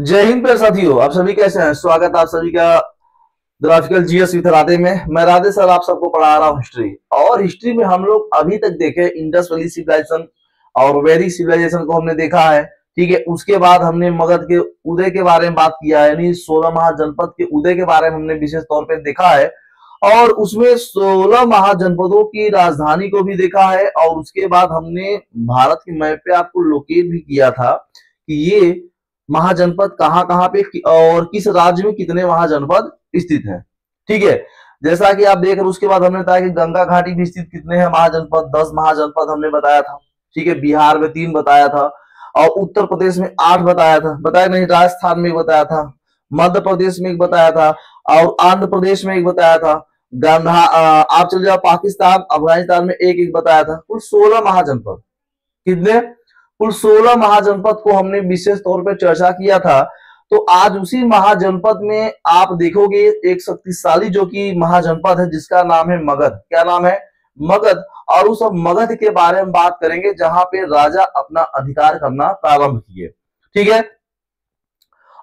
जय हिंद प्यारे साथियों, आप सभी कैसे हैं। स्वागत है आप सभी का ग्राफिकल जीएस विद राधे में। मैं राधे सर आप सबको पढ़ा रहा हूँ हिस्ट्री। और हिस्ट्री में हम लोग अभी तक देखे इंडस वैली सिविलाइजेशन और वैदिक सिविलाइजेशन को हमने देखा है। ठीक है, उसके बाद हमने मगध के उदय के बारे में बात किया है, यानी 16 महाजनपद के उदय के बारे में हमने विशेष तौर पर देखा है। और उसमें 16 महाजनपदों की राजधानी को भी देखा है। और उसके बाद हमने भारत के मैप पे आपको लोकेट भी किया था कि ये महाजनपद कहाँ कहाँ पे और किस राज्य में कितने महाजनपद स्थित है। ठीक है, जैसा कि आप देख रहे, उसके बाद हमने बताया कि गंगा घाटी में स्थित कितने हैं महाजनपद, 10 महाजनपद हमने बताया था। ठीक है, बिहार में 3 बताया था और उत्तर प्रदेश में 8 बताया था, बताया नहीं, राजस्थान में 1 बताया था, मध्य प्रदेश में 1 बताया था और आंध्र प्रदेश में 1 बताया था। आप चले जाओ पाकिस्तान अफगानिस्तान में 1 बताया था। कुल 16 महाजनपद। कितने? कुल 16 महाजनपद को हमने विशेष तौर पर चर्चा किया था। तो आज उसी महाजनपद में आप देखोगे एक शक्तिशाली जो कि महाजनपद है जिसका नाम है मगध। क्या नाम है? मगध। और उस मगध के बारे में बात करेंगे जहां पे राजा अपना अधिकार करना प्रारंभ किए। ठीक है,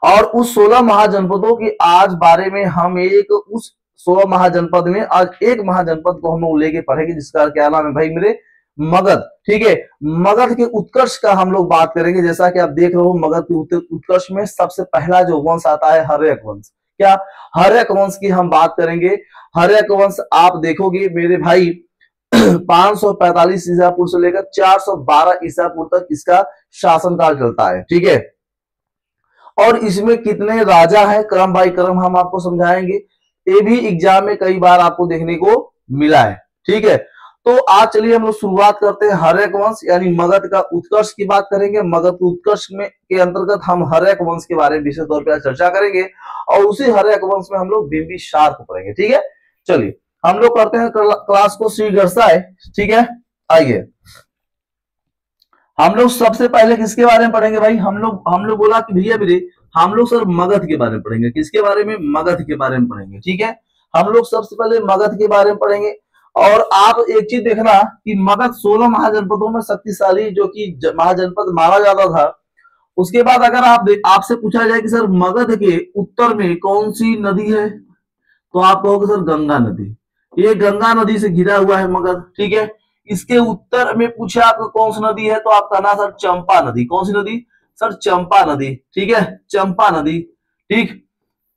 और उस 16 महाजनपदों के आज बारे में हम उस 16 महाजनपद में आज एक महाजनपद को हम लोग लेके पढ़ेंगे जिसका क्या नाम है भाई मेरे? मगध। ठीक है, मगध के उत्कर्ष का हम लोग बात करेंगे। जैसा कि आप देख रहे हो मगध के उत्कर्ष में सबसे पहला जो वंश आता है हर्यक वंश। क्या? हर्यक वंश की हम बात करेंगे। हर्यक वंश आप देखोगे मेरे भाई 545 ईसा पूर्व से लेकर 412 ईसा पूर्व तक इसका शासनकाल चलता है। ठीक है, और इसमें कितने राजा हैं क्रम बाई क्रम हम आपको समझाएंगे। ये भी एग्जाम में कई बार आपको देखने को मिला है। ठीक है, तो आज चलिए हम लोग शुरुआत करते हैं हर्यक वंश यानी मगध का उत्कर्ष की बात करेंगे। मगध के उत्कर्ष में के अंतर्गत हम हर्यक वंश के बारे में विशेष तौर पर चर्चा करेंगे और उसी हर्यक वंश में हम लोग बिंबिसार को पढ़ेंगे। ठीक है, चलिए हम लोग करते हैं क्लास को श्रीगर्साय। ठीक है, आइए हम लोग सबसे पहले किसके बारे में पढ़ेंगे भाई? हम लोग बोला कि भैया मेरे हम लोग सर मगध के बारे में पढ़ेंगे। किसके बारे में? मगध के बारे में पढ़ेंगे। ठीक है, हम लोग सबसे पहले मगध के बारे में पढ़ेंगे। और आप एक चीज देखना कि मगध 16 महाजनपदों में शक्तिशाली जो कि महाजनपद माना जाता था। उसके बाद अगर आपसे पूछा जाए कि सर मगध के उत्तर में कौन सी नदी है, तो आप कहोगे सर गंगा नदी। ये गंगा नदी से घिरा हुआ है मगध। ठीक है, इसके उत्तर में पूछा आपको कौन सी नदी है, तो आप कहना सर चंपा नदी। कौन सी नदी? सर चंपा नदी। ठीक है, चंपा नदी। ठीक,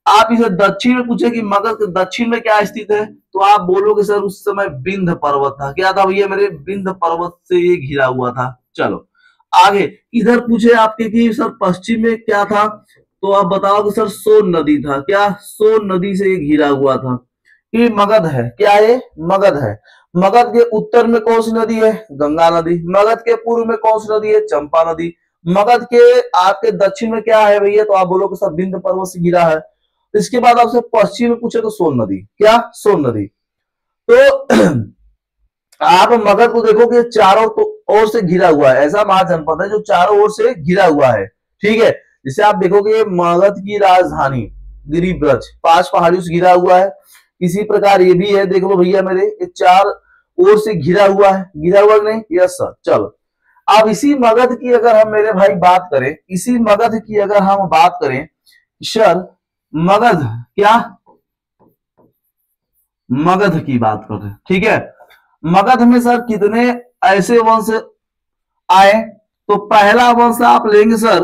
आप इसे दक्षिण में पूछे कि मगध के दक्षिण में क्या स्थित है, तो आप बोलोगे सर उस समय विंध्य पर्वत था। क्या था भैया मेरे? विंध्य पर्वत से ये घिरा हुआ था। चलो आगे इधर पूछे आपके कि सर पश्चिम में क्या था, तो आप बताओगे सर सोन नदी था। क्या? सोन नदी से ये घिरा हुआ था। ये मगध है। क्या है? मगध है। मगध के उत्तर में कौन सी नदी है? गंगा नदी। मगध के पूर्व में कौन सी नदी है? चंपा नदी। मगध के आपके दक्षिण में क्या है भैया, तो आप बोलोगे सर विंध्य पर्वत से घिरा है। इसके बाद आपसे पश्चिम में पूछे तो सोन नदी। क्या? सोन नदी। तो आप मगध को देखोगे चारों ओर से घिरा हुआ है। ऐसा महाजनपद है जो चारों ओर से घिरा हुआ है। ठीक है, जिसे आप देखोगे मगध की राजधानी गिरिब्रज 5 पहाड़ियों से घिरा हुआ है। इसी प्रकार ये भी है, देख लो भैया मेरे, ये 4 ओर से घिरा हुआ है। घिरा हुआ नहीं? Yes sir. चलो अब इसी मगध की अगर हम मेरे भाई बात करें, इसी मगध की अगर हम बात करें सर, मगध क्या? मगध की बात कर रहे हैं। ठीक है, मगध में सर कितने ऐसे वंश आए, तो पहला वंश आप लेंगे सर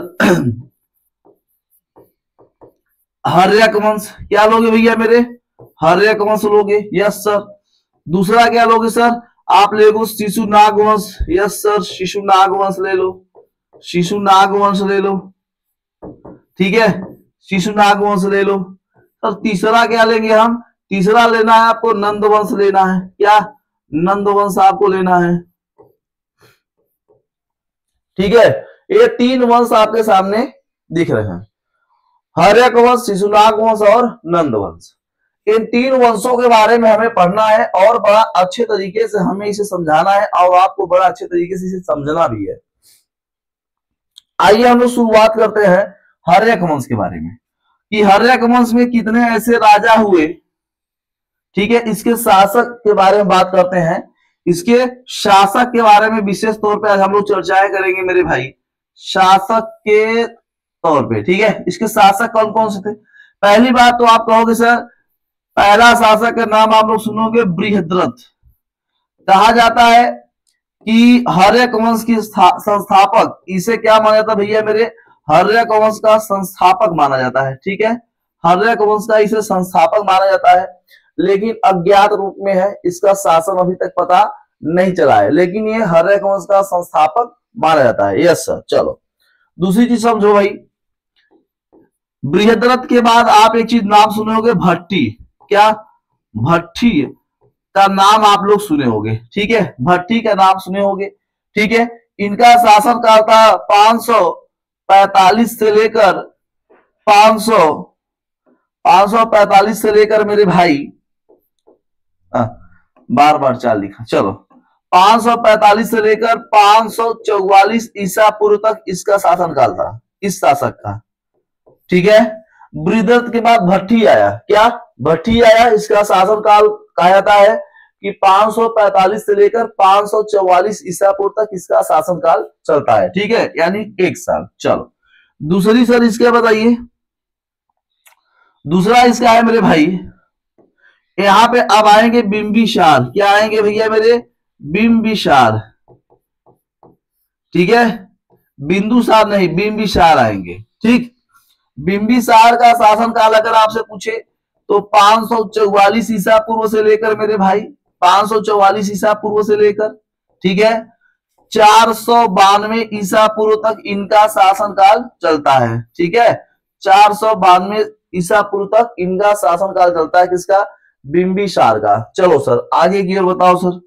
हर्यक वंश। क्या लोगे भैया मेरे? हर्यक वंश लोगे। Yes sir. दूसरा क्या लोगे सर? आप लेगो शिशुनाग वंश। यस सर, शिशुनाग वंश ले लो। शिशुनाग वंश ले लो। ठीक है, शिशुनाग वंश ले लो। सर तीसरा क्या लेंगे हम? तीसरा लेना है आपको नंद वंश लेना है। क्या? नंद वंश आपको लेना है। ठीक है, ये 3 वंश आपके सामने दिख रहे हैं, हर्यक वंश, शिशुनाग वंश और नंद वंश। इन 3 वंशों के बारे में हमें पढ़ना है और बड़ा अच्छे तरीके से हमें इसे समझाना है और आपको बड़ा अच्छे तरीके से इसे समझना भी है। आइए हम लोग शुरुआत करते हैं हर्यक वंश के बारे में कि हर्यक वंश में कितने ऐसे राजा हुए। ठीक है, इसके शासक के बारे में बात करते हैं। इसके शासक के बारे में विशेष तौर पे आज हम लोग चर्चाएं करेंगे मेरे भाई। शासक के तौर पे, ठीक है। इसके शासक कौन कौन से थे? पहली बात तो आप कहोगे सर, पहला शासक का नाम आप लोग सुनोगे बृहद्रथ। कहा जाता है कि हर्यक वंश की संस्थापक, इसे क्या माना जाता है भैया मेरे? हर्यक वंश का संस्थापक माना जाता है, ठीक है। हर्यक वंश का इसे संस्थापक माना जाता है, लेकिन अज्ञात रूप में है, इसका शासन अभी तक पता नहीं चला है, लेकिन ये हर्यक वंश का संस्थापक माना जाता है। Yes sir. चलो दूसरी चीज समझो भाई, बृहद्रथ के बाद आप एक चीज नाम सुने होंगे, भट्टी। क्या? भट्टी का नाम आप लोग सुने होंगे, ठीक है। भट्टी का नाम सुने होंगे, ठीक है। इनका शासनकाल था 545 से लेकर 545 से लेकर मेरे भाई, बार बार 4 लिखा, चलो 545 से लेकर 544 ईसा पूर्व तक इसका शासनकाल था, इस शासक का, ठीक है। बृहद्रथ के बाद भट्टी आया। क्या? भट्टी आया। इसका शासनकाल कहा जाता है कि 545 से लेकर 544 ईसा पूर्व तक इसका शासनकाल चलता है, ठीक है, यानी 1 साल। चलो दूसरी सर इसके बताइए, दूसरा इसका है मेरे भाई, यहां पे अब आएंगे बिंबिसार। क्या आएंगे भैया मेरे? बिंबिसार, ठीक है। बिंदुसार नहीं, बिंबिसार आएंगे, ठीक। बिंबिसार का शासनकाल अगर आपसे पूछे तो 544 ईसा पूर्व से लेकर मेरे भाई, 544 ईसा पूर्व से लेकर, ठीक है, 492 ईसा पूर्व तक इनका शासनकाल चलता है, ठीक है। 492 ईसा पूर्व तक इनका शासनकाल चलता है, किसका? बिंबिसार का। चलो सर आगे की ओर बताओ सर।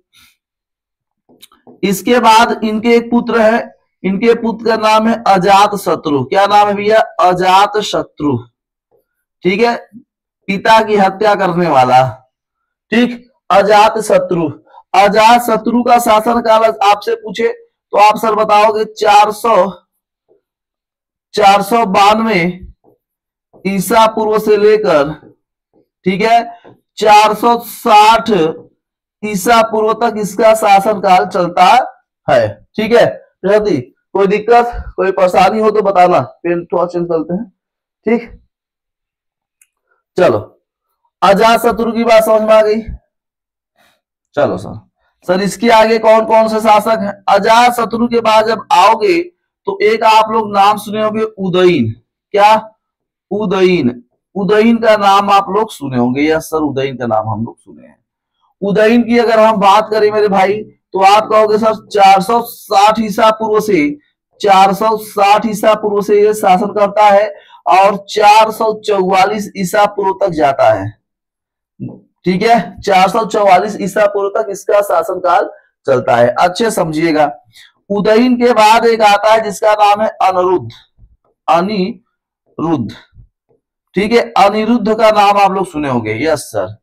इसके बाद इनके एक पुत्र है, इनके पुत्र का नाम है अजात शत्रु। क्या नाम है भैया? अजात शत्रु, ठीक है, पिता की हत्या करने वाला, ठीक। अजात शत्रु, अजात शत्रु का शासनकाल आपसे पूछे तो आप सर बताओगे 492 ईसा पूर्व से लेकर, ठीक है, 460 ईसा पूर्व तक इसका शासनकाल चलता है, ठीक है। प्रगति कोई दिक्कत, कोई परेशानी हो तो बताना, पेन थोड़ा चेंज करते हैं, ठीक। चलो अजात शत्रु की बात समझ में आ गई। चलो सर इसके आगे कौन कौन से शासक हैं? अजात शत्रु के बाद जब आओगे तो एक आप लोग नाम सुने होंगे, उदयन। क्या? उदयन, उदयन का नाम आप लोग सुने होंगे। यस सर, उदयन का नाम हम लोग सुने हैं। उदयन की अगर हम बात करें मेरे भाई तो आप कहोगे सर 460 ईसा पूर्व से, 460 ईसा पूर्व से ये शासन करता है और 444 ईसा पूर्व तक जाता है, ठीक है। 444 ईसा पूर्व तक इसका शासनकाल चलता है, अच्छे समझिएगा। उदयन के बाद एक आता है जिसका नाम है अनिरुद्ध, अनिरुद्ध, ठीक है। अनिरुद्ध का नाम आप लोग सुने होंगे। यस सर,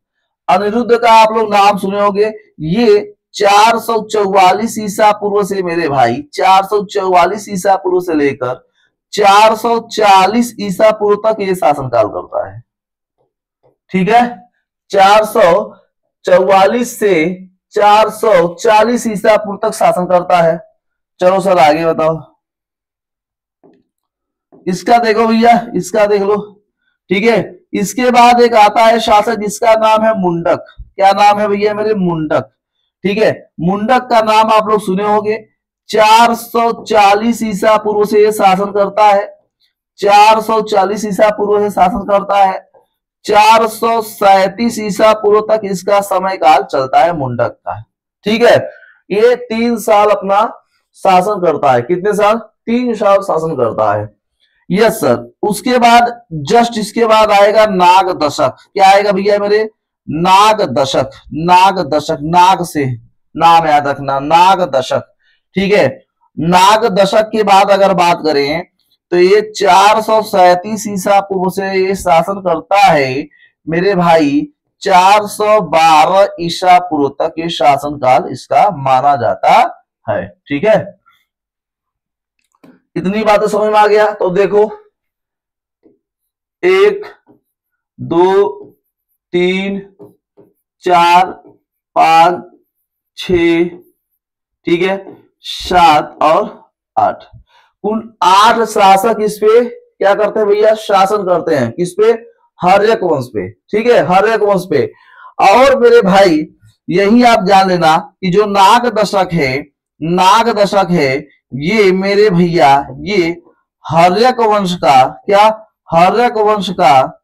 अनिरुद्ध का आप लोग नाम सुने होंगे। ये 444 ईसा पूर्व से मेरे भाई, 444 ईसा पूर्व से लेकर 440 ईसा पूर्व तक ये शासनकाल करता है, ठीक है। 444 से 440 ईसा पूर्व तक शासन करता है। चलो सर आगे बताओ। इसका देखो भैया, इसका देख लो, ठीक है। इसके बाद एक आता है शासक जिसका नाम है मुंडक। क्या नाम है भैया मेरे? मुंडक, ठीक है। मुंडक का नाम आप लोग सुने होंगे। 440 ईसा पूर्व से ये शासन करता है, 440 ईसा पूर्व से शासन करता है, 437 ईसा पूर्व तक इसका समय काल चलता है मुंडक का, ठीक है। ये 3 साल अपना शासन करता है। कितने साल? 3 साल शासन करता है। Yes sir. उसके बाद जस्ट इसके बाद आएगा नाग दशक। क्या आएगा भैया मेरे? नाग दशक, नाग दशक, नाग से नाम याद रखना, नाग दशक, ठीक है। नाग दशक के बाद अगर बात करें तो ये 437 ईसा पूर्व से ये शासन करता है मेरे भाई, 412 ईसा पूर्व तक ये शासन काल इसका माना जाता है, ठीक है। इतनी बातें समझ में आ गया? तो देखो 1 2 3 4 5 6, ठीक है, 7 और 8, कुल 8 शासक इस पे क्या करते हैं भैया, शासन करते हैं। किस पे, हर्यक वंश पे, ठीक है, हर्यक वंश पे। और मेरे भाई यही आप जान लेना कि जो नाग दशक है, नाग दशक है, ये मेरे भैया ये हर्यक वंश का, क्या, हर्यक वंश का,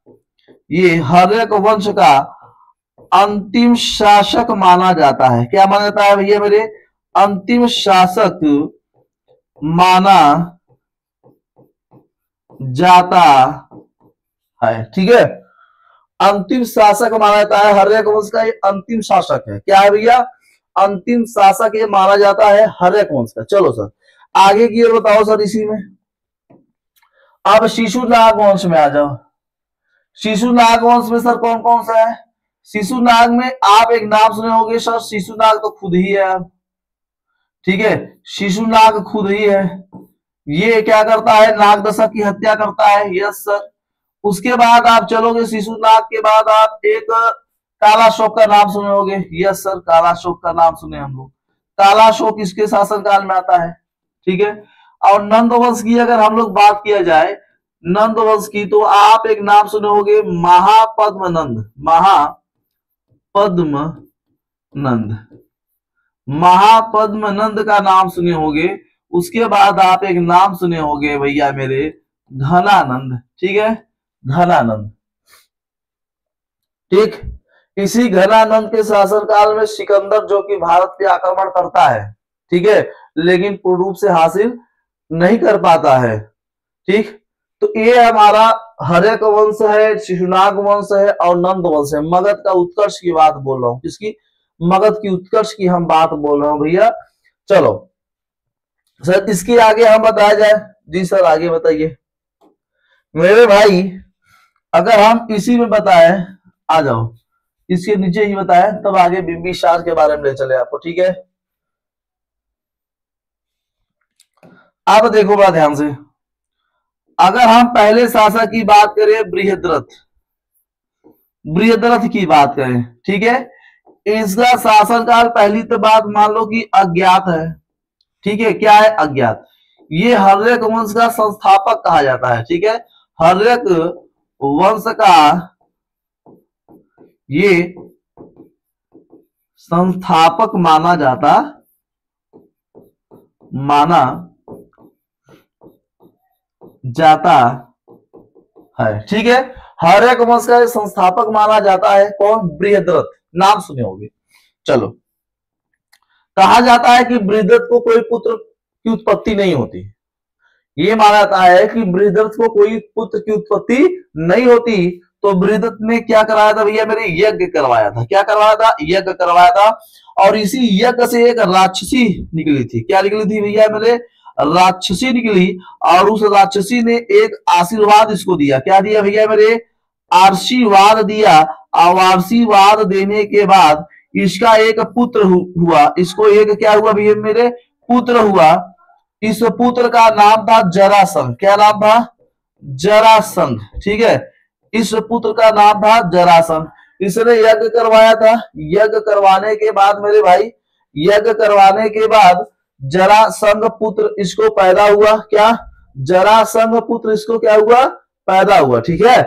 ये हर्यक वंश का अंतिम शासक माना जाता है। क्या माना जाता है भैया मेरे, अंतिम शासक माना जाता है, ठीक है। अंतिम शासक माना जाता है, हर्यक वंश का ये अंतिम शासक है। क्या है भैया, अंतिम शासक ये माना जाता है हर्यक वंश का। चलो सर आगे की ओर बताओ सर। इसी में अब शिशुनाग वंश में आ जाओ। शिशुनाग वंश में सर कौन कौन सा है, शिशुनाग में आप एक नाम सुने होंगे सर, शिशुनाग तो खुद ही है अब, ठीक है, शिशुनाग खुद ही है। ये क्या करता है, नाग दशक की हत्या करता है, यस सर। उसके बाद आप चलोगे, शिशुनाग के बाद आप एक कालाशोक का नाम सुने होंगे, यस सर, कालाशोक का नाम सुने हम लोग। कालाशोक इसके शासनकाल में आता है, ठीक है। और नंद वंश की अगर हम लोग बात किया जाए, नंद वंश की, तो आप एक नाम सुने होंगे महापद्मनंद, महापद्मनंद, महापद्मनंद का नाम सुने होंगे। उसके बाद आप एक नाम सुने होंगे भैया मेरे, घनानंद, ठीक है, घनानंद, ठीक। इसी घनानंद के शासनकाल में सिकंदर जो कि भारत पे आक्रमण करता है, ठीक है, लेकिन पूर्ण रूप से हासिल नहीं कर पाता है, ठीक। तो ये हमारा हर्यक वंश है, शिशुनाग वंश है और नंद वंश है। मगध का उत्कर्ष की बात बोल रहा हूं, किसकी, मगध की उत्कर्ष की हम बात बोल रहा हूं भैया। चलो सर इसके आगे हम बताया जाए, जी सर आगे बताइए मेरे भाई। अगर हम इसी में बताएं, आ जाओ इसके नीचे ही बताएं, तब आगे बिंबिसार के बारे में ले चले आपको, ठीक है। अब देखो बड़ा ध्यान से, अगर हम पहले शासक की बात करें, बृहद्रथ, बृहद्रथ की बात करें, ठीक है, इसका शासनकाल पहली तो बात मान लो कि अज्ञात है, ठीक है। क्या है, अज्ञात। ये हर्यक वंश का संस्थापक कहा जाता है, ठीक है, हर्यक वंश का ये संस्थापक माना जाता है, ठीक है। हर्यक वंश का संस्थापक माना जाता है कौन, बृहद्रथ, नाम सुने होंगे। चलो कहा जाता है कि बृहद्रथ को कोई पुत्र की उत्पत्ति नहीं होती, ये माना जाता है कि बृहद्रथ को कोई पुत्र की उत्पत्ति नहीं होती। तो बृहद्रथ ने क्या कराया था भैया मेरे, यज्ञ करवाया था। क्या करवाया था, यज्ञ करवाया था। और इसी यज्ञ से एक राक्षसी निकली थी। क्या निकली थी भैया मेरे, राक्षसी निकली। और उस राक्षसी ने एक आशीर्वाद इसको दिया। क्या दिया भैया मेरे, आशीर्वाद दिया। और आशीर्वाद देने के बाद इसका एक पुत्र हुआ। इसको एक क्या हुआ भैया मेरे, पुत्र हुआ। इस पुत्र का नाम था जरासंध। क्या नाम था, जरासंध, ठीक है। इस पुत्र का नाम था जरासंध। इसने यज्ञ करवाया था। यज्ञ करवाने के बाद मेरे भाई, यज्ञ करवाने के बाद जरासंध पुत्र इसको पैदा हुआ। क्या, जरासंध पुत्र इसको क्या हुआ, पैदा हुआ, ठीक है।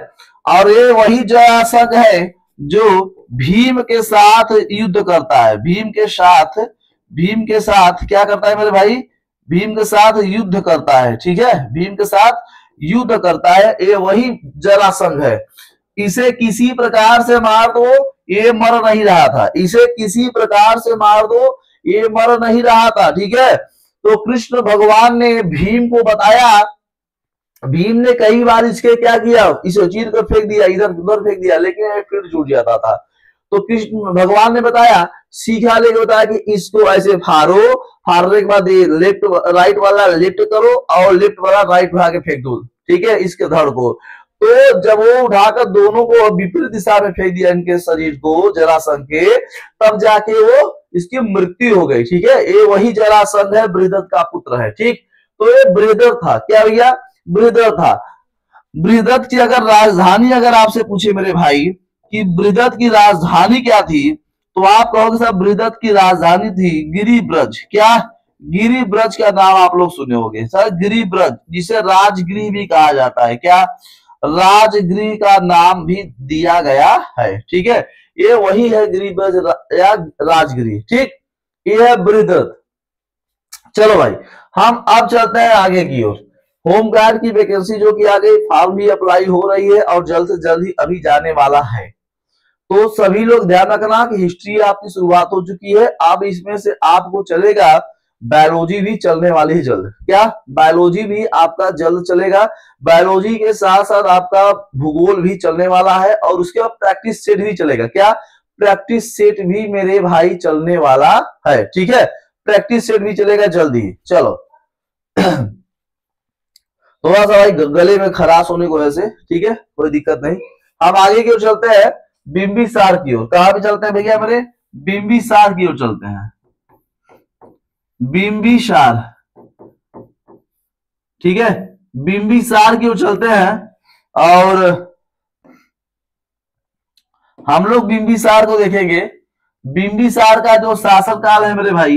और ये वही जरासंध है जो भीम के साथ युद्ध करता है। भीम के साथ क्या करता है मेरे भाई, भीम के साथ युद्ध करता है, ठीक है, भीम के साथ युद्ध करता है। ये वही जरासंध है। इसे किसी प्रकार से मार दो, ये मर नहीं रहा था। इसे किसी प्रकार से मार दो, ये मर नहीं रहा था, ठीक है। तो कृष्ण भगवान ने भीम को बताया। भीम ने कई बार इसके क्या किया, इसे चीर कर फेंक दिया, इधर उधर फेंक दिया, लेकिन ये फिर जुट जाता था। तो कृष्ण भगवान ने बताया, सीखा लेके बताया कि इसको ऐसे फाड़ो, फाड़ने के बाद लेफ्ट राइट वाला लेफ्ट करो और लेफ्ट वाला राइट उठा के फेंक दो, ठीक है, इसके धड़ को। तो जब वो उठाकर दोनों को विपरीत दिशा में फेंक दिया इनके शरीर को, जरासंध के, तब जाके वो इसकी मृत्यु हो गई, ठीक है। ये वही जरासंध है, बृहद्रथ का पुत्र है, ठीक। तो ये बृहद्रथ था। क्या भैया, बृहद्रथ था। बृहद्रथ की अगर राजधानी अगर आपसे पूछे मेरे भाई कि बृहद्रथ की राजधानी क्या थी, तो आप कहोगे साहब बृहद्रथ की राजधानी थी गिरिब्रज। क्या, गिरिब्रज का नाम आप लोग सुने होंगे सर, गिरिब्रज जिसे राजगिरी भी कहा जाता है, क्या राजगिरी का नाम भी दिया गया है, ठीक है। ये वही है गिरिब्रज या राजगिरी, ठीक। ये है बृहद्रथ। चलो भाई हम अब चलते हैं आगे की ओर। होमगार्ड की वैकेंसी जो कि आ गई, फॉर्म भी अप्लाई हो रही है और जल्द से जल्द ही अभी जाने वाला है। तो सभी लोग ध्यान रखना कि हिस्ट्री आपकी शुरुआत हो चुकी है। अब इसमें से आपको चलेगा बायोलॉजी भी चलने वाली है जल्द, क्या बायोलॉजी भी आपका जल्द चलेगा। बायोलॉजी के साथ साथ आपका भूगोल भी चलने वाला है और उसके बाद प्रैक्टिस सेट भी चलेगा, क्या प्रैक्टिस सेट भी मेरे भाई चलने वाला है, ठीक है। प्रैक्टिस सेट भी चलेगा जल्द ही। चलो थोड़ा सा भाई गले में खराश होने की वजह से, ठीक है, कोई दिक्कत नहीं। हम आगे की ओर चलते हैं, बिंबिसार की ओर। कहां पे चलते हैं भैया मेरे, बिंबिसार की ओर चलते हैं, बिंबिसार, ठीक है, बिंबिसार की ओर चलते हैं और हम लोग बिंबिसार को देखेंगे। बिंबिसार का जो शासन काल है मेरे भाई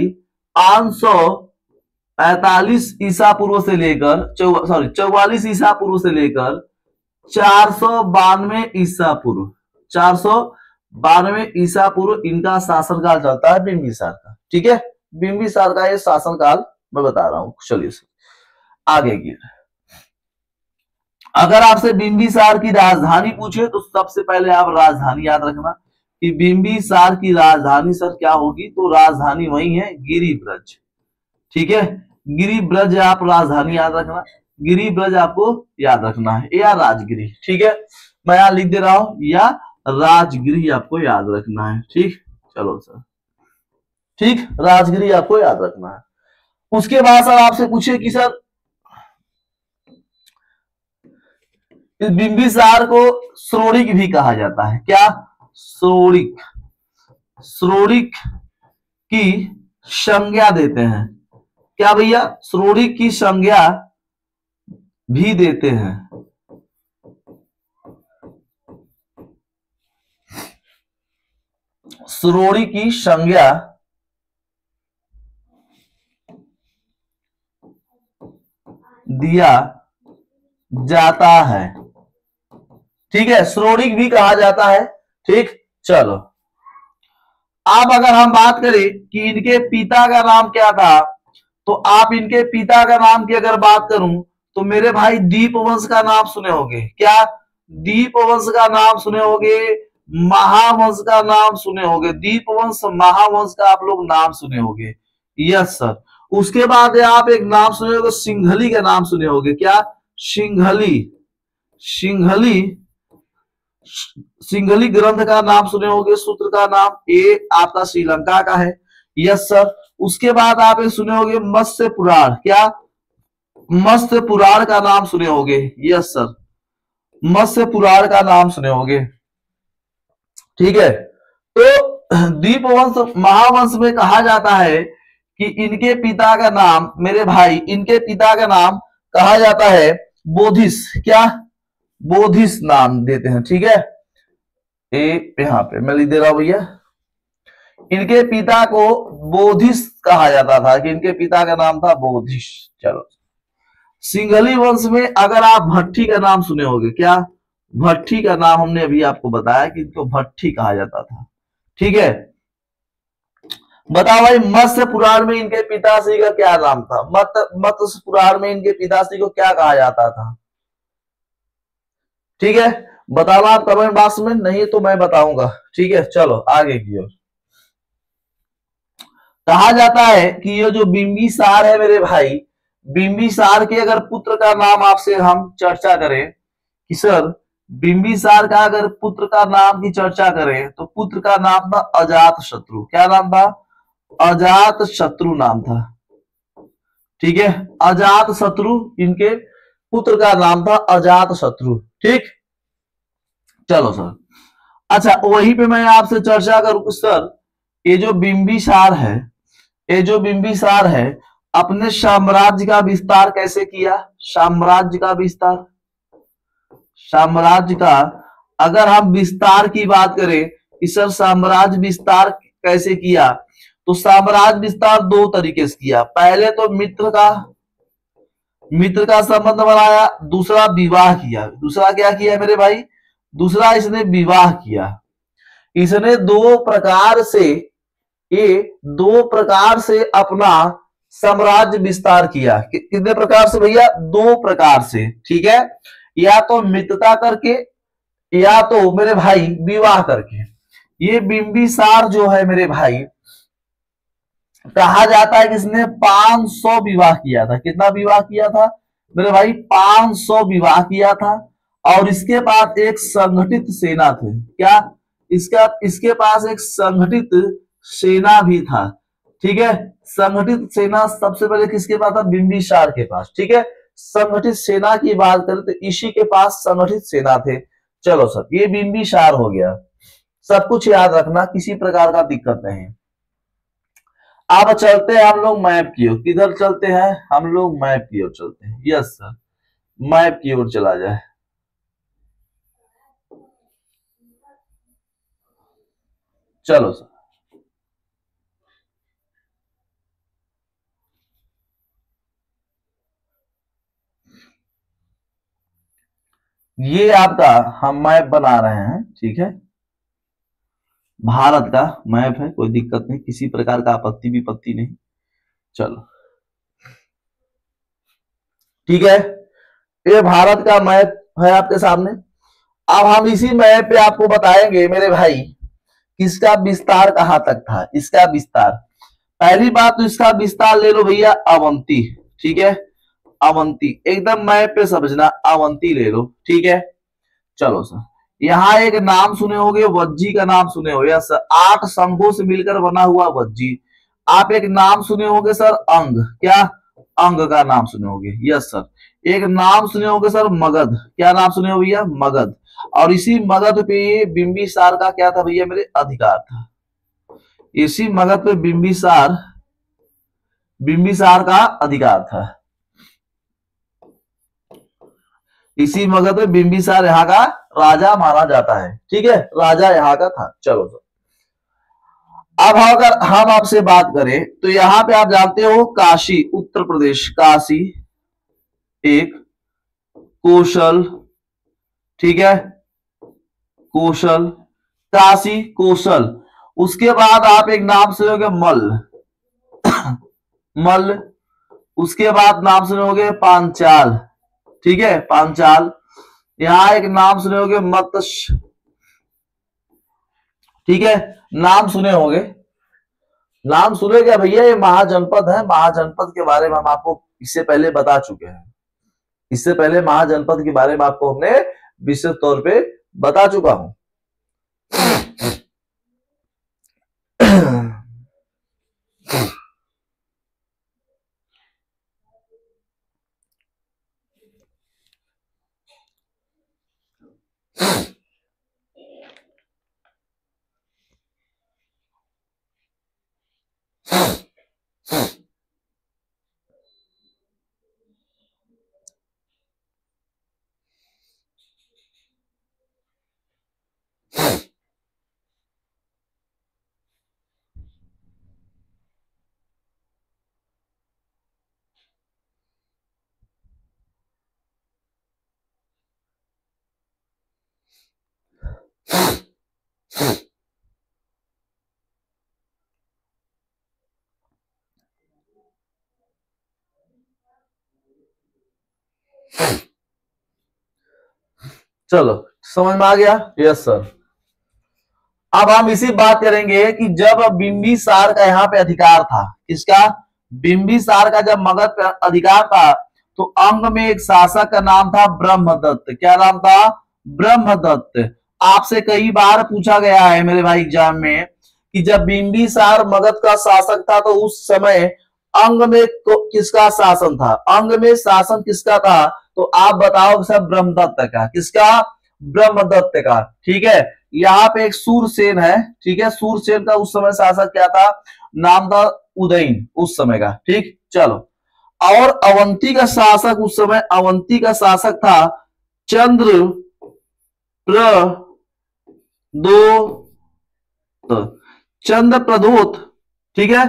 545 ईसा पूर्व से लेकर 44 ईसा पूर्व से लेकर 492 ईसा पूर्व, 492 ईसा पूर्व इनका शासनकाल चलता है बिंबिसार का, ठीक है। बिंबिसार का ये शासनकाल मैं बता रहा हूं। चलिए आगे की, अगर आपसे बिंबिसार की राजधानी पूछे तो सबसे पहले आप राजधानी याद रखना कि बिंबिसार की राजधानी सर क्या होगी, तो राजधानी वही है गिरिब्रज, ठीक है। गिरिब्रज आप राजधानी याद रखना, गिरिब्रज आपको याद रखना है, या राजगिरी, ठीक है। मैं यहां लिख दे रहा हूं, या राजगिरी आपको याद रखना है, ठीक। चलो सर, ठीक, राजगिरी आपको याद रखना है। उसके बाद सर आपसे पूछे कि सर इस बिंबिसार को श्रोणिक भी कहा जाता है, क्या श्रोणिक, श्रोणिक की संज्ञा देते हैं, क्या भैया श्रोणिक की संज्ञा भी देते हैं। श्रोणिक की संज्ञा दिया जाता है, ठीक है, श्रोणिक भी कहा जाता है, ठीक। चलो अब अगर हम बात करें कि इनके पिता का नाम क्या था, तो आप इनके पिता का नाम की अगर बात करूं तो मेरे भाई दीपवंश का नाम सुने होंगे, क्या दीपवंश का नाम सुने होंगे, महावंश का नाम सुने होंगे, दीपवंश महावंश का आप लोग नाम सुने होंगे, यस सर। उसके बाद आप एक नाम सुने होंगे, सिंघली का नाम सुने होंगे, क्या सिंघली, सिंघली, सिंघली ग्रंथ का नाम सुने होंगे, सूत्र का नाम, ये आपका श्रीलंका का है, यस सर। उसके बाद आप एक सुने होंगे मत्स्य पुराण, क्या मत्स्य पुराण का नाम सुने होंगे, यस सर, मत्स्य पुराण का नाम सुने होंगे, ठीक है। तो दीपवंश महावंश में कहा जाता है कि इनके पिता का नाम मेरे भाई, इनके पिता का नाम कहा जाता है बोधिस, क्या बोधिस नाम देते हैं, ठीक है। यहां पे मैं लिख दे रहा हूं भैया, इनके पिता को बोधिस कहा जाता था, कि इनके पिता का नाम था बोधिस। चलो सिंघली वंश में अगर आप भट्टी का नाम सुने होंगे, क्या भट्टी का नाम हमने अभी आपको बताया कि इनको भट्टी कहा जाता था, ठीक है। बताओ भाई मत्स्य पुराण में इनके पिताश्री का क्या नाम था, मत्स्य पुराण में इनके पिताश्री को क्या कहा जाता था, ठीक है, बताना आप कमेंट बॉक्स में, नहीं तो मैं बताऊंगा, ठीक है। चलो आगे की ओर, कहा जाता है कि ये जो बिंबिसार है मेरे भाई, बिंबिसार के अगर पुत्र का नाम आपसे हम चर्चा करें कि सर बिंबिसार का अगर पुत्र का नाम की चर्चा करें तो पुत्र का नाम था अजात शत्रु, क्या नाम था, अजात शत्रु नाम था, ठीक है, अजात शत्रु इनके पुत्र का नाम था, अजात शत्रु, ठीक। चलो सर, अच्छा वहीं पे मैं आपसे चर्चा करूं सर, ये जो बिंबिसार है, ये जो बिंबिसार है अपने साम्राज्य का विस्तार कैसे किया, साम्राज्य का विस्तार, साम्राज्य का अगर हम विस्तार की बात करें कि सर साम्राज्य विस्तार कैसे किया, तो साम्राज्य विस्तार दो तरीके से किया। पहले तो मित्र का संबंध बनाया, दूसरा विवाह किया। दूसरा क्या किया मेरे भाई? दूसरा इसने विवाह किया। इसने दो प्रकार से अपना साम्राज्य विस्तार किया। कितने प्रकार से भैया? दो प्रकार से, ठीक है। या तो मित्रता करके, या तो मेरे भाई विवाह करके। ये बिंबिसार जो है मेरे भाई, कहा जाता है कि इसने 500 विवाह किया था। कितना विवाह किया था मेरे भाई? 500 विवाह किया था। और इसके पास एक संगठित सेना थे। क्या? इसके पास एक संगठित सेना भी था, ठीक है। संगठित सेना सबसे पहले किसके पास था? बिंबिसार के पास, ठीक है। संगठित सेना की बात करें तो इसी के पास संगठित सेना थे। चलो सर, ये बिंबिसार हो गया। सब कुछ याद रखना, किसी प्रकार का दिक्कत नहीं। अब चलते हैं हम लोग मैप की ओर। किधर चलते हैं हम लोग? मैप की ओर चलते हैं। यस सर, मैप की ओर चला जाए। चलो सर, ये आपका हम मैप बना रहे हैं, ठीक है। भारत का मैप है, कोई दिक्कत नहीं, किसी प्रकार का आपत्ति विपत्ति नहीं। चलो ठीक है, ये भारत का मैप है आपके सामने। अब हम इसी मैप पे आपको बताएंगे मेरे भाई किसका विस्तार कहां तक था। इसका विस्तार, पहली बात तो इसका विस्तार ले लो भैया, अवंती, ठीक है। अवंती एकदम मैप पे समझना, अवंती ले लो, ठीक है। चलो सर, यहाँ एक नाम सुने होंगे, वज्जी का नाम सुने होंगे। यस सर, 8 संघों से मिलकर बना हुआ वज्जी। आप एक नाम सुने होंगे सर, अंग। क्या? अंग का नाम सुने होंगे। यस सर, एक नाम सुने होंगे सर, मगध। क्या नाम सुने हो भैया? मगध। और इसी मगध पे बिंबिसार का क्या था भैया मेरे? अधिकार था। इसी मगध पे बिंबिसार का अधिकार था। इसी मगध पे बिंबिसार यहाँ का राजा माना जाता है, ठीक है। राजा यहाँ का था। चलो सर, अब अगर हम आपसे बात करें तो यहाँ पे आप जानते हो काशी, उत्तर प्रदेश, काशी एक, कौशल, ठीक है, कौशल, काशी, कौशल। उसके बाद आप एक नाम सुनोगे मल्ल, मल्ल। उसके बाद नाम सुनोगे पांचाल, ठीक है, पांचाल। यहाँ एक नाम सुने होगे मत्स्य, ठीक है, नाम सुने होंगे। नाम सुने क्या भैया? ये महाजनपद है। महाजनपद के बारे में हम आपको इससे पहले बता चुके हैं। इससे पहले महाजनपद के बारे में आपको हमने विशेष तौर पे बता चुका हूं। चलो समझ में आ गया? Yes sir. अब हम इसी बात करेंगे कि जब बिंबिसार का यहाँ पे अधिकार था, किसका? बिंबिसार का जब मगध पे अधिकार था तो अंग में एक शासक का नाम था ब्रह्मदत्त। क्या नाम था? ब्रह्मदत्त। आपसे कई बार पूछा गया है मेरे भाई एग्जाम में कि जब बिंबिसार मगध का शासक था तो उस समय अंग में किसका शासन था? अंग में शासन किसका था? तो आप बताओ सर, ब्रह्मदत्त का। किसका? ब्रह्मदत्त का, ठीक है। यहाँ पे एक सूरसेन है, ठीक है। सूरसेन का उस समय शासक क्या था? नाम था उदयन, उस समय का, ठीक। चलो, और अवंती का शासक उस समय, अवंती का शासक था चंद्र प्रदोत, चंद्र प्रदोत, ठीक है।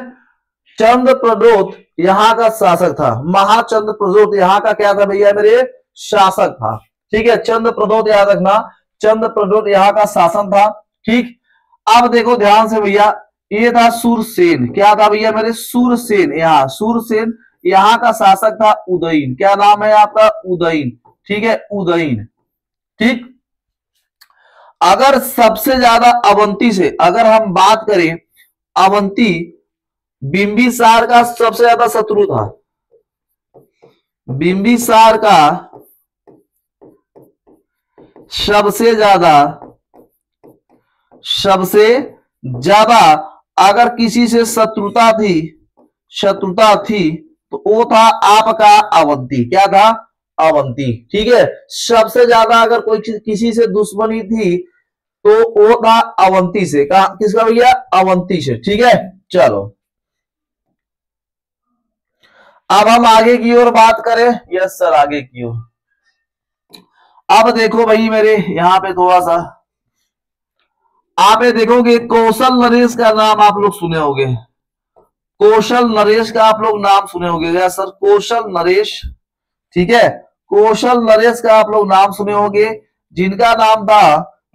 चंद्रप्रद्योत यहाँ का शासक था, महाचंद्रप्रद्योत यहाँ का क्या था भैया मेरे, शासक था। ठीक है, चंद्रप्रद्योत याद रखना, चंद्रप्रद्योत यहाँ का शासन था। ठीक, अब देखो ध्यान से भैया, ये था सूरसेन, क्या था भैया मेरे, सूरसेन, यहाँ सूरसेन यहाँ का शासक था उदयन, क्या नाम है आपका, उदयन। ठीक है, उदयन। ठीक, अगर सबसे ज्यादा अवंती से अगर हम बात करें, अवंती बिंबिसार का सबसे ज्यादा शत्रु था, बिंबिसार का सबसे ज्यादा अगर किसी से शत्रुता थी तो वो था आपका अवंती, क्या था, अवंती। ठीक है, सबसे ज्यादा अगर कोई किसी से दुश्मनी थी तो वो था अवंती से, कहा किसका भैया, अवंती से। ठीक है, चलो अब हम आगे की ओर बात करें। यस सर, आगे की ओर। अब देखो भाई मेरे यहां पे थोड़ा सा आप ये देखोगे, कौशल नरेश का नाम आप लोग सुने होंगे, कौशल नरेश का आप लोग नाम सुने होंगे। यस सर, कौशल नरेश। ठीक है, कौशल नरेश का आप लोग नाम सुने होंगे,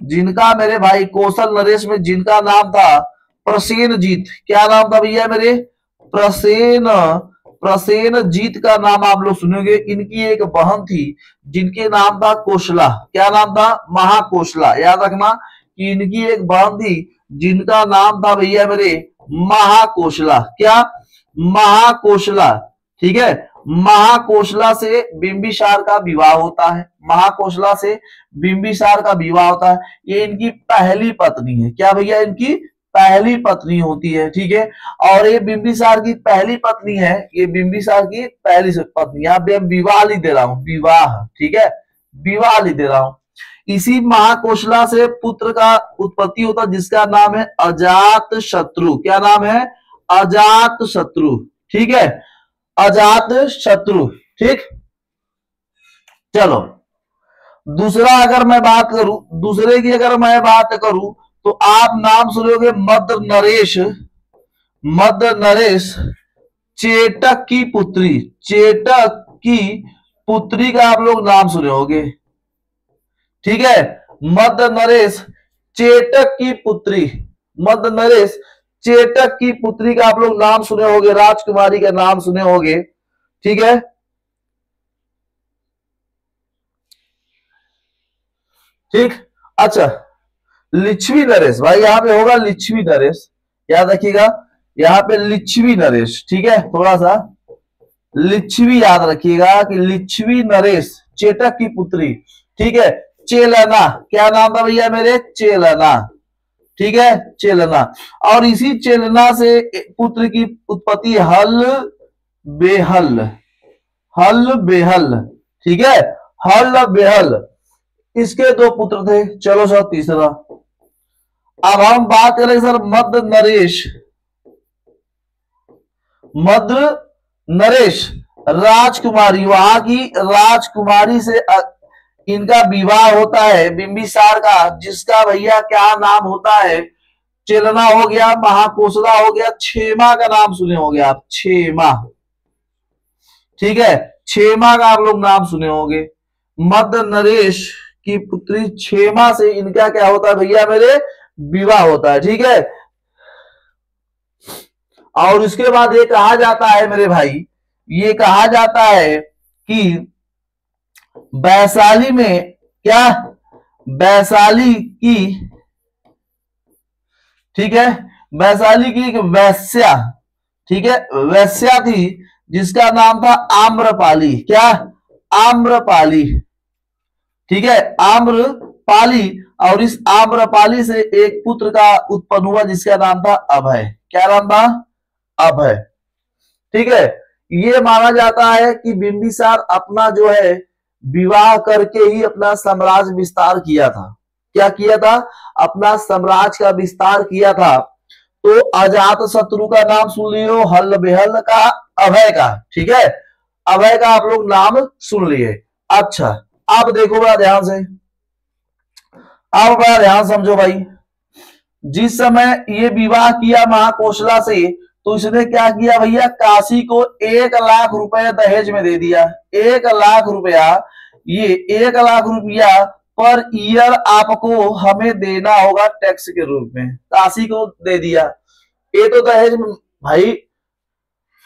जिनका मेरे भाई कौशल नरेश में जिनका नाम था प्रसेनजीत, क्या नाम था भैया मेरे, प्रसेनजीत का नाम आप लोग सुनोगे। इनकी एक बहन थी जिनके नाम था कौशला, क्या नाम था, महाकौशला। याद रखना कि इनकी एक बहन थी जिनका नाम था भैया मेरे महाकौशला, क्या, महाकौशला। ठीक है, महाकौशला से बिंबिसार का विवाह होता है, महाकौशला से बिंबिसार का विवाह होता है। ये इनकी पहली पत्नी है, क्या भैया, इनकी पहली पत्नी होती है। ठीक है, और ये बिंबिसार की पहली पत्नी है, ये बिंबिसार की पहली पत्नी। यहाँ पे विवाह लिख दे रहा हूं, विवाह। ठीक है, विवाह लिख दे रहा हूं। इसी महाकौशला से पुत्र का उत्पत्ति होता जिसका नाम है अजात शत्रु, क्या नाम है, अजात शत्रु। ठीक है, अजात शत्रु। ठीक, चलो दूसरा अगर मैं बात करूं, दूसरे की अगर मैं बात करूं तो आप नाम सुनोगे मद्र नरेश, मद्र नरेश चेटक की पुत्री, चेटक की पुत्री का आप लोग नाम सुने होंगे। ठीक है, मद्र नरेश चेटक की पुत्री, मद्र नरेश चेटक की पुत्री का आप लोग नाम सुने होंगे, राजकुमारी का नाम सुने होंगे। ठीक है, ठीक, अच्छा लिच्छवी नरेश, भाई यहां पे होगा लिच्छवी नरेश, याद रखिएगा यहां पे लिच्छवी नरेश। ठीक है, थोड़ा सा लिच्छवी याद रखिएगा कि लिच्छवी नरेश चेटक की पुत्री। ठीक है, चेलना, क्या नाम था भैया मेरे, चेलना। ठीक है, चेलना, और इसी चेलना से पुत्र की उत्पत्ति हल बेहल, हल बेहल। ठीक है, हल बेहल, इसके दो पुत्र थे। चलो सर तीसरा, अब हम बात करें सर मद्र नरेश, मद्र नरेश राजकुमारी, वहां की राजकुमारी से इनका विवाह होता है बिंबिसार का, जिसका भैया क्या नाम होता है, चेलना हो गया, महाकौशला हो गया, क्षेमा का नाम सुने होंगे आप, क्षेमा। ठीक है, क्षेमा का आप लोग नाम सुने होंगे। मद्र नरेश की पुत्री क्षेमा से इनका क्या होता है भैया मेरे, विवाह होता है। ठीक है, और इसके बाद ये कहा जाता है मेरे भाई, ये कहा जाता है कि वैशाली में, क्या, वैशाली की, ठीक है, वैशाली की एक वैश्या, ठीक है, वैश्या थी जिसका नाम था आम्रपाली, क्या, आम्रपाली। ठीक है, आम्रपाली, और इस आम्रपाली से एक पुत्र का उत्पन्न हुआ जिसका नाम था अभय, क्या नाम था, अभय। ठीक है, ये माना जाता है कि बिंबिसार अपना जो है विवाह करके ही अपना साम्राज्य विस्तार किया था। क्या किया था, अपना साम्राज्य का विस्तार किया था। तो अजात शत्रु का नाम सुन लियो, हल बेहल का, अभय का। ठीक है, अभय का आप लोग नाम सुन लिए। अच्छा, अब देखो बड़ा ध्यान से, अब बड़ा ध्यान समझो भाई, जिस समय ये विवाह किया महाकौशला से, तो इसने क्या किया भैया, काशी को 1 लाख रुपए दहेज में दे दिया। 1 लाख रुपया, ये 1 लाख रुपया पर ईयर आपको हमें देना होगा टैक्स के रूप में, काशी को दे दिया। ये तो दहेज में भाई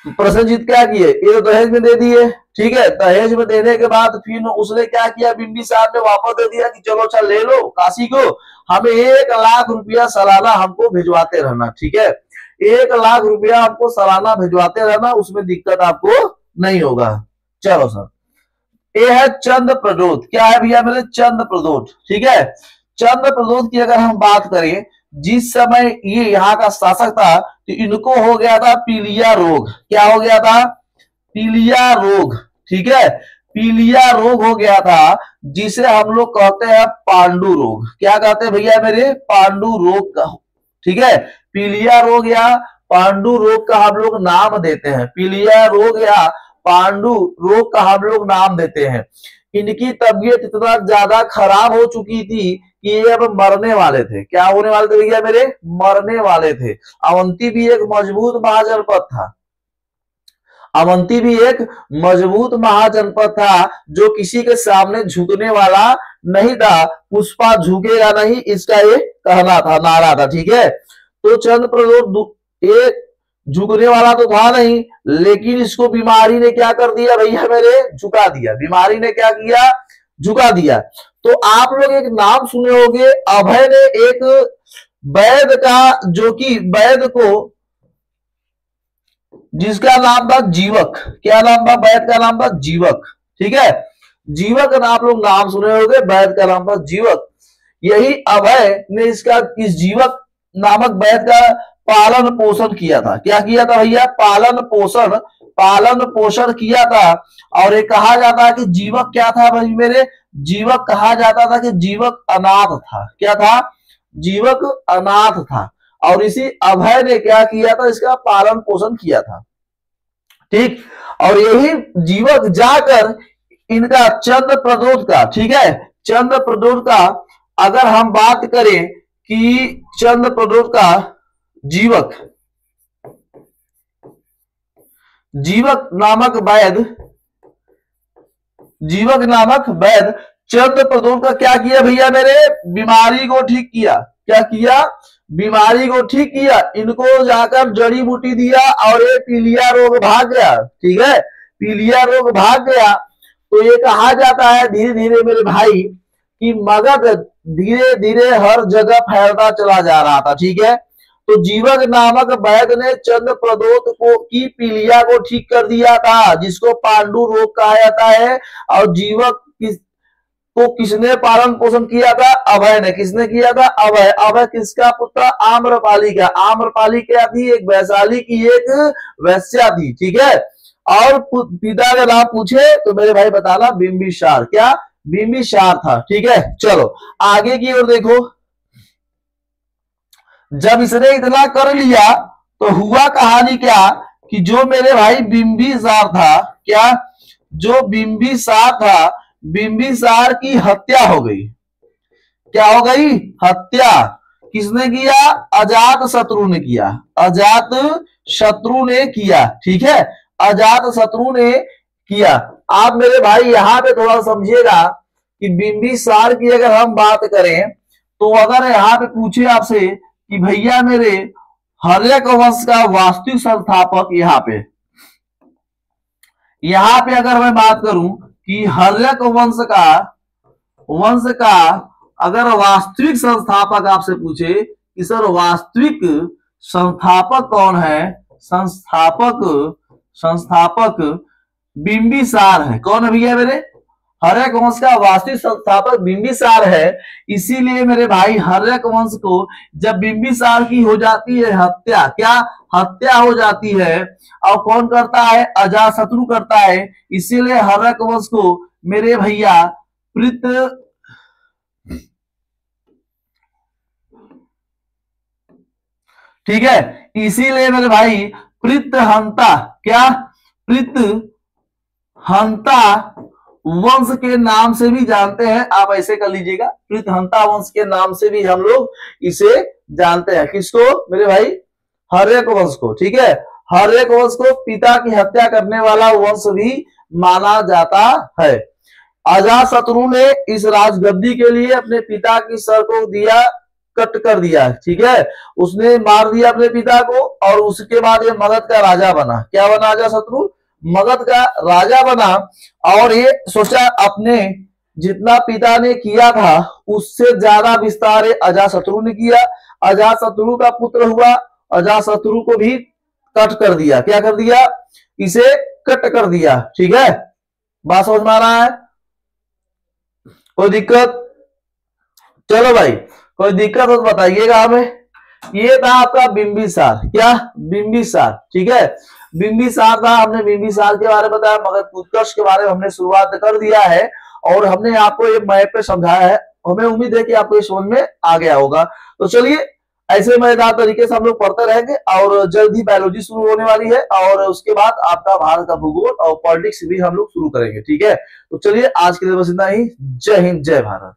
प्रसेनजीत क्या किए, ये तो दहेज में दे दिए, ठीक है। दहेज में देने के बाद फिर उसने क्या किया, बिंबिसार ने वापस दे दिया कि चलो अच्छा ले लो काशी को, हमें 1 लाख रुपया सालाना हमको भिजवाते रहना, ठीक है। 1 लाख रुपया आपको सालाना भिजवाते रहना, उसमें दिक्कत आपको नहीं होगा। चलो सर, ये है चंद्र प्रदोत। क्या है भैया मेरे, चंद्र प्रदोत, ठीक है। चंद्र प्रदोत की अगर हम बात करें, जिस समय ये यहाँ का शासक था तो इनको हो गया था पीलिया रोग। क्या हो गया था, पीलिया रोग, ठीक है। पीलिया रोग हो गया था, जिसे हम लोग कहते हैं पांडु रोग। क्या कहते हैं भैया मेरे, पांडु रोग का, ठीक है। पीलिया रोग या पांडु रोग का हम लोग नाम देते हैं, पीलिया रोग या पांडु रोग का हम लोग नाम देते हैं। इनकी तबीयत इतना ज्यादा खराब हो चुकी थी कि ये अब मरने वाले थे। क्या होने वाले थे भैया मेरे, मरने वाले थे। अवंती भी एक मजबूत महाजनपद था, अवंती भी एक मजबूत महाजनपद था, जो किसी के सामने झुकने वाला नहीं था। पुष्पा झुकेगा नहीं, इसका ये कहना था, नारा था, ठीक है। तो चंद्र प्रदोत ये झुकने वाला तो था नहीं, लेकिन इसको बीमारी ने क्या कर दिया भैया मेरे, झुका दिया। बीमारी ने क्या किया, झुका दिया। तो आप लोग एक नाम सुने होंगे, अभय ने एक वैद्य का, जो कि वैद्य को, जिसका नाम था जीवक। क्या नाम था, वैद्य का नाम था जीवक, ठीक है। जीवक आप लोग नाम सुने होंगे, वैद्य का नाम था जीवक। यही अभय ने इस जीवक नामक वैद्य का पालन पोषण किया था। क्या किया था भैया, पालन पोषण किया था। और ये कहा जाता है कि जीवक क्या था भाई मेरे, जीवक कहा जाता था कि जीवक अनाथ था। क्या था, जीवक अनाथ था। और इसी अभय ने क्या किया था, इसका पालन पोषण किया था, ठीक। और यही जीवक जाकर इनका चंद्र प्रदोत का, ठीक है, चंद्र प्रदोत का अगर हम बात करें कि चंद्र प्रदोत का जीवक नामक वैद्य चंद्र प्रदोत का क्या किया भैया मेरे, बीमारी को ठीक किया। क्या किया, बीमारी को ठीक किया। इनको जाकर जड़ी बूटी दिया और ये पीलिया रोग भाग गया, ठीक है। पीलिया रोग भाग गया। तो ये कहा जाता है धीरे धीरे मेरे भाई कि मगध धीरे धीरे हर जगह फैलता चला जा रहा था, ठीक है। तो जीवक नामक वैद्य ने चंद्र प्रदोत को की पीलिया को ठीक कर दिया था, जिसको पांडु रोग कहा जाता है। और जीवक को किसने पालन पोषण किया था, अभय ने। किसने किया था, अभय। अभय किसका पुत्र, आम्रपाली का। आम्रपाली क्या थी, एक वैशाली की एक वैश्या थी, ठीक है। और पिता का नाम पूछे तो मेरे भाई बताना, बिंबिसार। क्या, बिंबिसार था, ठीक है। चलो आगे की ओर देखो। जब इसने इतना कर लिया तो हुआ कहानी क्या कि जो मेरे भाई बिंबिसार था, क्या, जो बिंबिसार था, बिंबिसार की हत्या हो गई। क्या हो गई, हत्या। किसने किया, अजात शत्रु ने किया। अजात शत्रु ने किया, ठीक है। अजात शत्रु ने किया। आप मेरे भाई यहां पे थोड़ा समझिएगा कि बिंबिसार की अगर हम बात करें तो अगर यहाँ पे पूछे आपसे कि भैया मेरे हर्यक वंश का वास्तविक संस्थापक, यहाँ पे अगर मैं बात करूं कि हर्यक वंश का अगर वास्तविक संस्थापक आपसे पूछे कि सर वास्तविक संस्थापक कौन है, संस्थापक बिंबिसार है। कौन है भैया मेरे, हर्यक वंश का वास्तविक संस्थापक बिंबिसार है। इसीलिए मेरे भाई हर्यक वंश को जब बिंबिसार की हो जाती है हत्या, क्या, हत्या हो जाती है, और कौन करता है, अजातशत्रु करता है। इसीलिए हर्यक वंश को मेरे भैया ठीक है। इसीलिए मेरे भाई पृत्रहंता, क्या, पृत्रहंता वंश के नाम से भी जानते हैं। आप ऐसे कर लीजिएगा, पृत्रहंता वंश के नाम से भी हम लोग इसे जानते हैं। किसको मेरे भाई, हर्यक वंश को, ठीक है। हर एक वंश को पिता की हत्या करने वाला वंश भी माना जाता है। अजातशत्रु ने इस राजगद्दी के लिए अपने पिता की सर को दिया, कट कर दिया, ठीक है, उसने मार दिया अपने पिता को, और उसके बाद ये मगध का राजा बना। क्या बना अजातशत्रु? मगध का राजा बना, और ये सोचा अपने जितना पिता ने किया था उससे ज्यादा विस्तार अजातशत्रु ने किया। अजातशत्रु का पुत्र हुआ, अजातशत्रु को भी कट कर दिया। क्या कर दिया? इसे कट कर दिया, ठीक है। बात समझ में आ रहा है? कोई दिक्कत? चलो भाई, कोई दिक्कत हो तो बताइएगा हमें। ये था आपका बिंबिसार। क्या? बिंबिसार, ठीक है। बिंबिसार था, हमने बिंबिसार के बारे में बताया, मगध उत्कर्ष के बारे में हमने शुरुआत कर दिया है, और हमने आपको ये मैप पे समझाया है। हमें उम्मीद है कि आपको ये समझ में आ गया होगा। तो चलिए, ऐसे मजेदार तरीके से हम लोग पढ़ते रहेंगे, और जल्द ही बायोलॉजी शुरू होने वाली है, और उसके बाद आपका भारत का भूगोल और पॉलिटिक्स भी हम लोग शुरू करेंगे, ठीक है। तो चलिए, आज के लिए बस इतना ही। जय हिंद, जय भारत।